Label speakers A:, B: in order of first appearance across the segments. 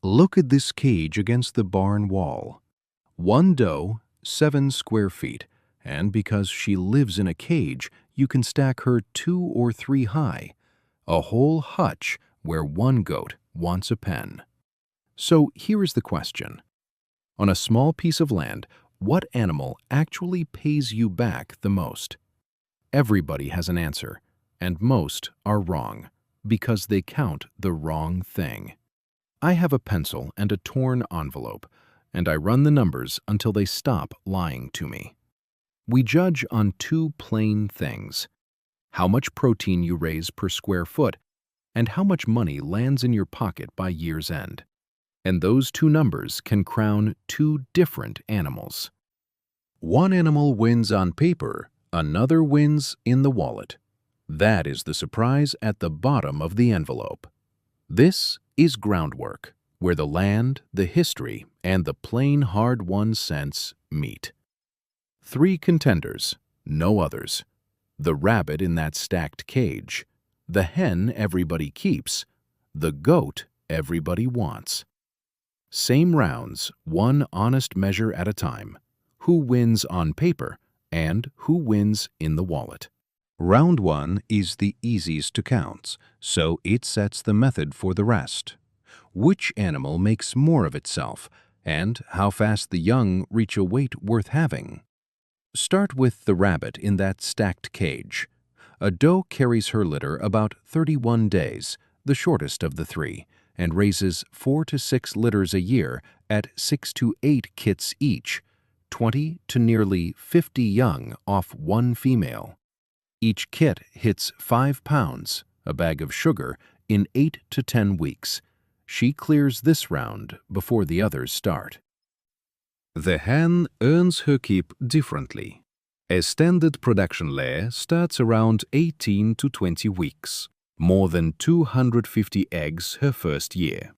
A: Look at this cage against the barn wall. One doe, 7 square feet, and because she lives in a cage, you can stack her 2 or 3 high, a whole hutch where one goat wants a pen. So here is the question. On a small piece of land, what animal actually pays you back the most? Everybody has an answer, and most are wrong, because they count the wrong thing. I have a pencil and a torn envelope, and I run the numbers until they stop lying to me. We judge on 2 plain things: how much protein you raise per square foot, and how much money lands in your pocket by year's end. And those 2 numbers can crown 2 different animals. One animal wins on paper, another wins in the wallet. That is the surprise at the bottom of the envelope. This is groundwork, where the land, the history, and the plain hard-won cents meet. 3 contenders, no others. The rabbit in that stacked cage, the hen everybody keeps, the goat everybody wants. Same rounds, one honest measure at a time. Who wins on paper and who wins in the wallet. Round 1 is the easiest to count, so it sets the method for the rest. Which animal makes more of itself, and how fast the young reach a weight worth having? Start with the rabbit in that stacked cage. A doe carries her litter about 31 days, the shortest of the 3, and raises 4 to 6 litters a year at 6 to 8 kits each, 20 to nearly 50 young off one female. Each kit hits 5 pounds, a bag of sugar, in 8 to 10 weeks. She clears this round before the others start. The hen earns her keep differently. A standard production layer starts around 18 to 20 weeks, more than 250 eggs her first year.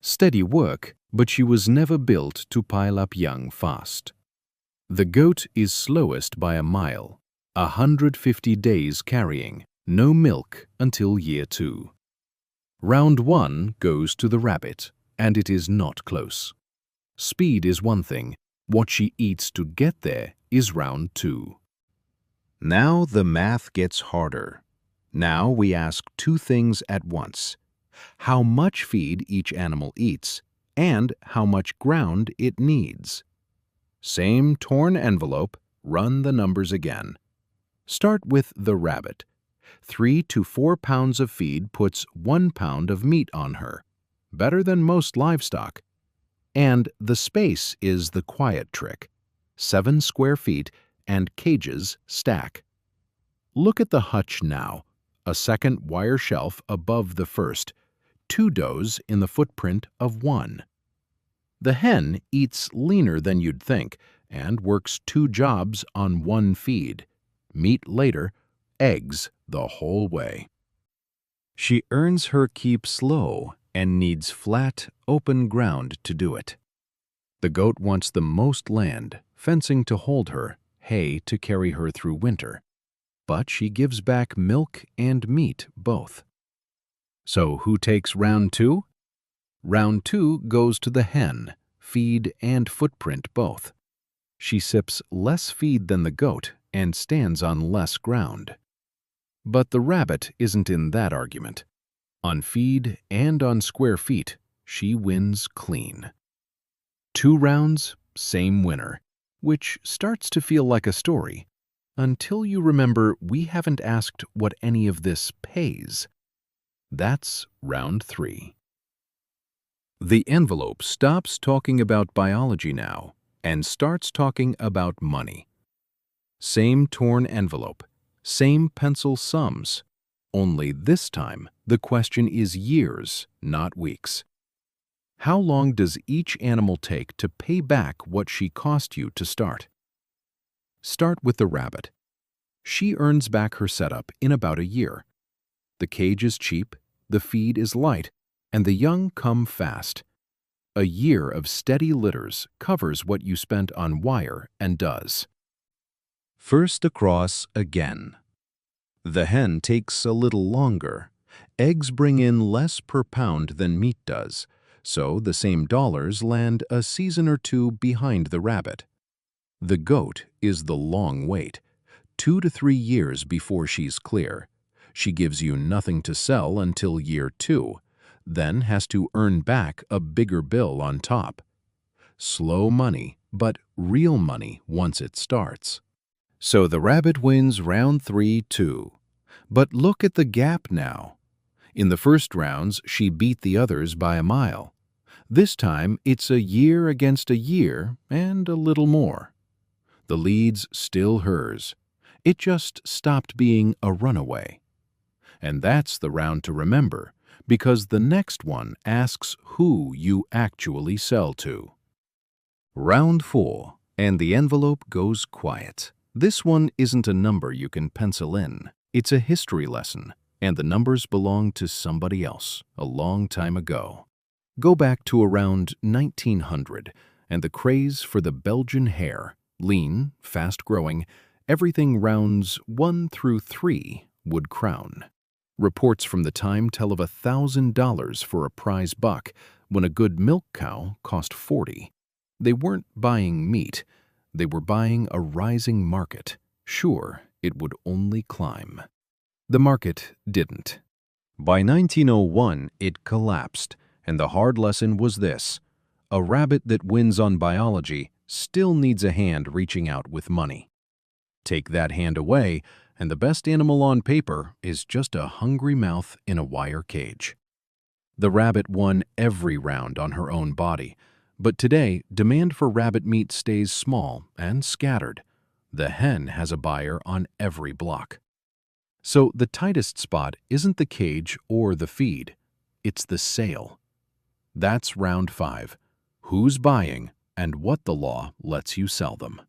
A: Steady work, but she was never built to pile up young fast. The goat is slowest by a mile, 150 days carrying, no milk until year 2. Round 1 goes to the rabbit, and it is not close. Speed is one thing, what she eats to get there is round 2. Now the math gets harder. Now we ask 2 things at once: how much feed each animal eats, and how much ground it needs. Same torn envelope, run the numbers again. Start with the rabbit. 3 to 4 pounds of feed puts 1 pound of meat on her, better than most livestock. And the space is the quiet trick. 7 square feet and cages stack. Look at the hutch now, a second wire shelf above the first, 2 does in the footprint of 1. The hen eats leaner than you'd think and works 2 jobs on 1 feed. Meat later, eggs the whole way. She earns her keep slow and needs flat, open ground to do it. The goat wants the most land, fencing to hold her, hay to carry her through winter. But she gives back milk and meat both. So who takes round 2? Round 2 goes to the hen, feed and footprint both. She sips less feed than the goat and stands on less ground. But the rabbit isn't in that argument. On feed and on square feet, she wins clean. 2 rounds, same winner, which starts to feel like a story, until you remember we haven't asked what any of this pays. That's round 3. The envelope stops talking about biology now and starts talking about money. Same torn envelope, same pencil sums, only this time the question is years, not weeks. How long does each animal take to pay back what she cost you to start? Start with the rabbit. She earns back her setup in about a year. The cage is cheap, the feed is light, and the young come fast. A year of steady litters covers what you spent on wire and does. First across again. The hen takes a little longer. Eggs bring in less per pound than meat does, so the same dollars land a season or two behind the rabbit. The goat is the long wait, 2 to 3 years before she's clear. She gives you nothing to sell until year 2, then has to earn back a bigger bill on top. Slow money, but real money once it starts. So the rabbit wins round 3 too. But look at the gap now. In the first rounds, she beat the others by a mile. This time, it's a year against a year and a little more. The lead's still hers. It just stopped being a runaway. And that's the round to remember, because the next one asks who you actually sell to. Round 4, and the envelope goes quiet. This one isn't a number you can pencil in. It's a history lesson, and the numbers belong to somebody else a long time ago. Go back to around 1900, and the craze for the Belgian hare, lean, fast-growing, everything rounds 1 through 3 would crown. Reports from the time tell of $1,000 for a prize buck when a good milk cow cost $40. They weren't buying meat, they were buying a rising market. Sure, it would only climb. The market didn't. By 1901, it collapsed, and the hard lesson was this: a rabbit that wins on biology still needs a hand reaching out with money. Take that hand away, and the best animal on paper is just a hungry mouth in a wire cage. The rabbit won every round on her own body, but today demand for rabbit meat stays small and scattered. The hen has a buyer on every block. So the tightest spot isn't the cage or the feed, it's the sale. That's round 5. Who's buying and what the law lets you sell them.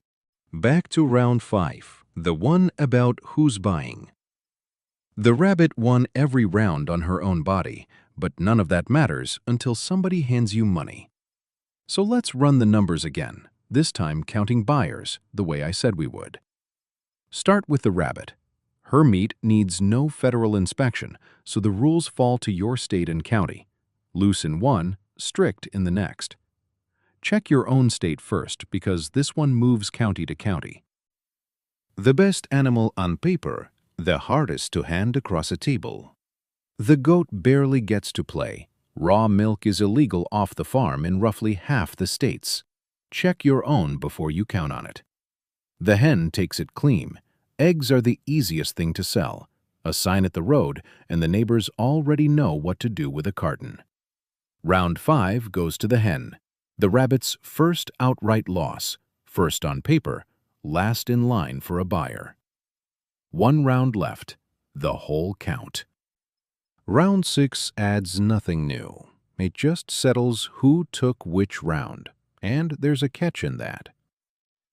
A: Back to round 5, the one about who's buying. The rabbit won every round on her own body, but none of that matters until somebody hands you money. So let's run the numbers again, this time counting buyers the way I said we would. Start with the rabbit. Her meat needs no federal inspection, so the rules fall to your state and county. Loose in one, strict in the next. Check your own state first, because this one moves county to county. The best animal on paper, the hardest to hand across a table. The goat barely gets to play. Raw milk is illegal off the farm in roughly half the states. Check your own before you count on it. The hen takes it clean. Eggs are the easiest thing to sell. A sign at the road, and the neighbors already know what to do with a carton. Round 5 goes to the hen. The rabbit's first outright loss, first on paper, last in line for a buyer. 1 round left, the whole count. Round 6 adds nothing new. It just settles who took which round, and there's a catch in that.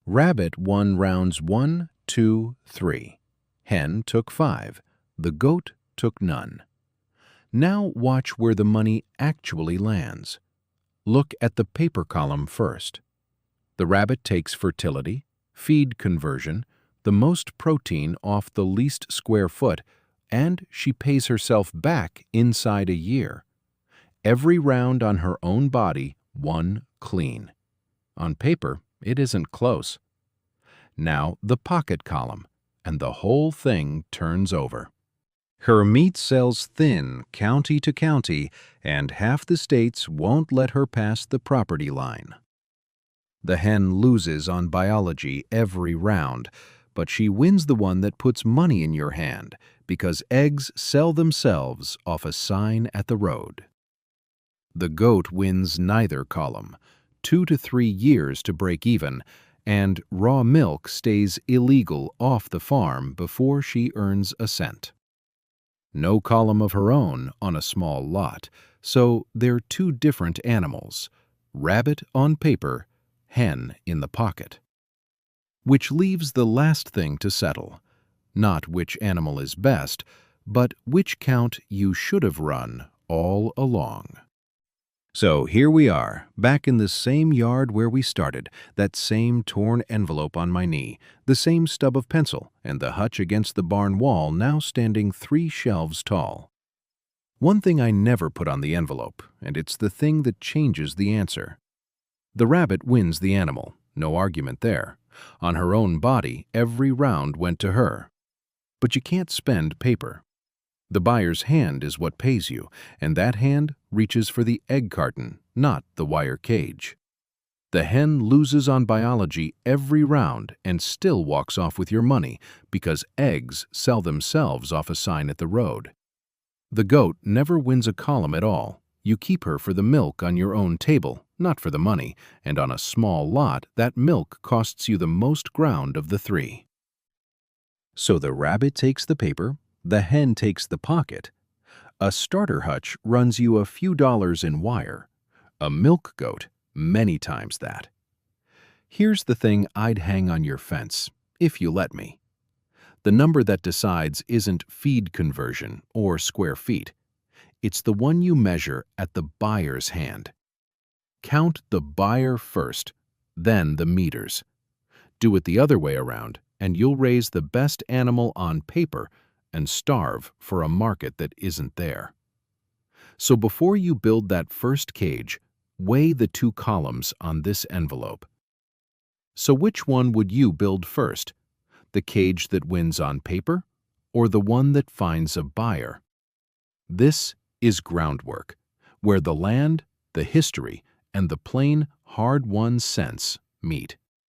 A: Rabbit won rounds 1, 2, 3. Hen took 5. The goat took none. Now watch where the money actually lands. Look at the paper column first. The rabbit takes fertility, feed conversion, the most protein off the least square foot, and she pays herself back inside a year. Every round on her own body won clean. On paper, it isn't close. Now the pocket column, and the whole thing turns over. Her meat sells thin county to county, and half the states won't let her pass the property line. The hen loses on biology every round, but she wins the one that puts money in your hand, because eggs sell themselves off a sign at the road. The goat wins neither column, 2 to 3 years to break even, and raw milk stays illegal off the farm before she earns a cent. No column of her own on a small lot, so they're 2 different animals, rabbit on paper, hen in the pocket. Which leaves the last thing to settle, not which animal is best, but which count you should have run all along. So here we are, back in the same yard where we started, that same torn envelope on my knee, the same stub of pencil, and the hutch against the barn wall now standing 3 shelves tall. One thing I never put on the envelope, and it's the thing that changes the answer. The rabbit wins the animal, no argument there. On her own body, every round went to her. But you can't spend paper. The buyer's hand is what pays you, and that hand reaches for the egg carton, not the wire cage. The hen loses on biology every round and still walks off with your money because eggs sell themselves off a sign at the road. The goat never wins a column at all. You keep her for the milk on your own table, not for the money, and on a small lot, that milk costs you the most ground of the three. So the rabbit takes the paper, the hen takes the pocket. A starter hutch runs you a few dollars in wire. A milk goat, many times that. Here's the thing I'd hang on your fence, if you let me. The number that decides isn't feed conversion or square feet. It's the one you measure at the buyer's hand. Count the buyer first, then the meters. Do it the other way around, and you'll raise the best animal on paper and starve for a market that isn't there. So before you build that first cage, weigh the two columns on this envelope. So which one would you build first? The cage that wins on paper, or the one that finds a buyer? This is groundwork, where the land, the history, and the plain, hard-won sense meet.